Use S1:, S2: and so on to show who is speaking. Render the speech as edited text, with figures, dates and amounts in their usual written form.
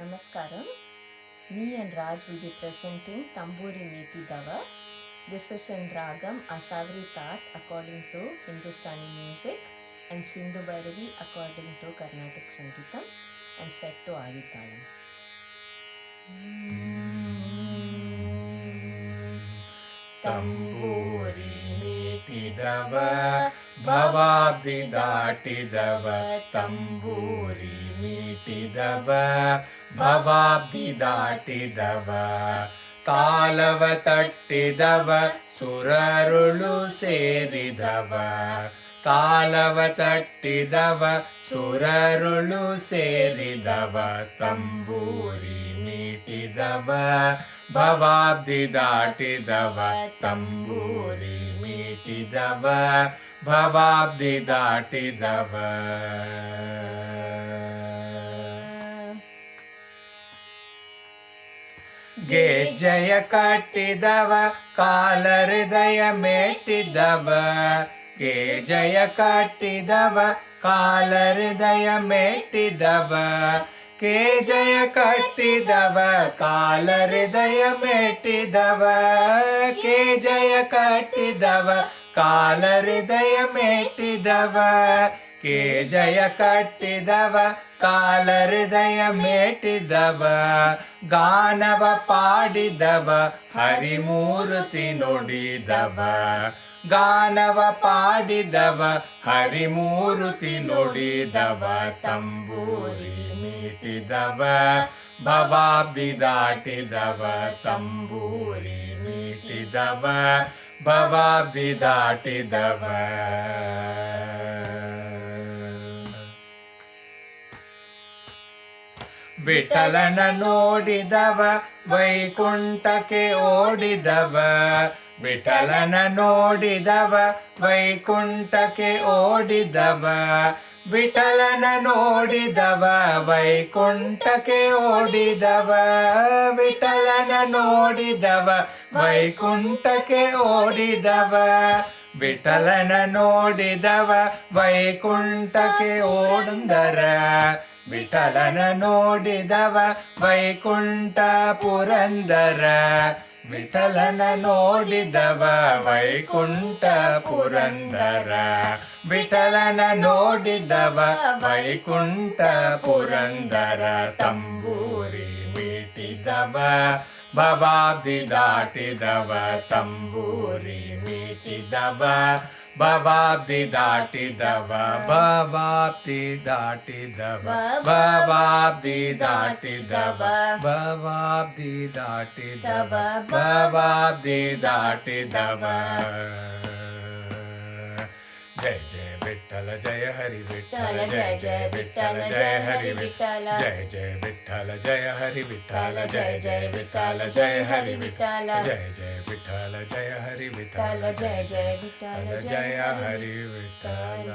S1: Namaskaram. Me and Raj will be presenting Tamburi Meeti Dava. This is in Ragam Asavri Tat according to Hindustani music and Sindhu Bhairavi according to Carnatic Sangeetam and set to Aditalam.
S2: ತಂಬೂರಿ ಮೀಟಿದವ ಭವಾಬ್ದಿ ದಾಟಿದವ ತಂಬೂರಿ ಮೀಟಿದವ ಭವಾಬ್ದಿ ದಾಟಿದವ ತಾಲವ ತಟ್ಟಿದವ ಸುರರುಳು ಸೇರಿದವ ತಾಲವ ತಟ್ಟಿದವ ಸುರರುಳು ಸೇರಿದವ ತಂಬೂರಿ ಮೀಟಿದವ ಭವಾಬ್ದಿ ದಾಟಿದವ ತಂಬೂರಿ ಮೀಟಿದವ ಭವಾಬ್ದಿ ದಾಟಿದವ ಗೆಜ್ಜೆಯ ಕಟ್ಟಿದವ ಕಾಲ ಹೃದಯ ಮೆಟ್ಟಿದವ ಗೆಜ್ಜೆಯ ಕಟ್ಟಿದವ ಕಾಲ ಹೃದಯ ಮೆಟ್ಟಿದವ ಕೇಜಯ ಕಟ್ಟಿದವ ಕಾಲ ಹೃದಯ ಮೆಟ್ಟಿದವ ಕೇಜಯ ಕಟ್ಟಿದವ ಕಾಲ ಹೃದಯ ಮೆಟ್ಟಿದವ ಕೇಜಯ ಕಟ್ಟಿದವ ಕಾಲ ಹೃದಯ ಮೆಟ್ಟಿದವ ಗಾನವ ಪಾಡಿದವ ಹರಿಮೂರ್ತಿ ನುಡಿದವ ಗಾನವ ಪಾಡಿದವ ಹರಿಮೂರ್ತಿ ನುಡಿದವ ತಂಬೂರಿ ಮೀಟಿದವ ಭವಾಬ್ದಿ ದಾಟಿದವ ತಂಬೂರಿ ಮೀಟಿದವ ಭವಾಬ್ದಿ ದಾಟಿದವ ವಿಠಲನ ನೋಡಿದವ ವೈಕುಂಠಕ್ಕೆ ಓಡಿದವ ವಿಠಲನ ನೋಡಿದವ ವೈಕುಂಠಕ್ಕೆ ಓಡಿದವ ವಿಠಲನ ನೋಡಿದವ ವೈಕುಂಠಕ್ಕೆ ಓಡಿದವ ವಿಠಲನ ನೋಡಿದವ ವೈಕುಂಠಕ್ಕೆ ಓಡಿದವ ವಿಠಲನ ನೋಡಿದವ ವೈಕುಂಠಕ್ಕೆ ಓಡುಂದರ ವಿಠಲನ ನೋಡಿದವ ವೈಕುಂಠ ಪುರಂದರ ವಿಠಲನ ನೋಡಿದವ ವೈಕುಂಠ ಪುರಂದರ ವಿಠಲನ ನೋಡಿದವ ವೈಕುಂಠ ಪುರಂದರ ತಂಬೂರಿ ಮೀಟಿದವ ಭವಾಬ್ದಿ ದಾಟಿದವ ತಂಬೂರಿ ಮೀಟಿದವ ಭವಾಬ್ದಿ ದಾಟಿದವ ಭವಾಬ್ದಿ ದಾಟಿದವ ಭವಾಬ್ದಿ ದಾಟಿದವ ಭವಾಬ್ದಿ ದಾಟಿದವ ಭವಾಬ್ದಿ ದಾಟಿದವ ಜಯ ಜಯ ವಿಠಲ ಜಯ ಹರಿ ವಿಠಲ ಜಯ ಜಯ ವಿಠಲ ಜಯ ಹರಿ ವಿಠಲ ಜಯ ಜಯ ವಿಠಲ ಜಯ ಹರಿ ವಿಠಲ ಜಯ ಜಯ ವಿಠಲ ಜಯ ಹರಿ ವಿಠಲ ಜಯ ಜಯ ವಿಠಲ ಜಯ ಹರಿ ವಿಠಲ ಜಯ ಜಯ ವಿಠಲ ಜಯ ಹರಿ ವಿಠಲ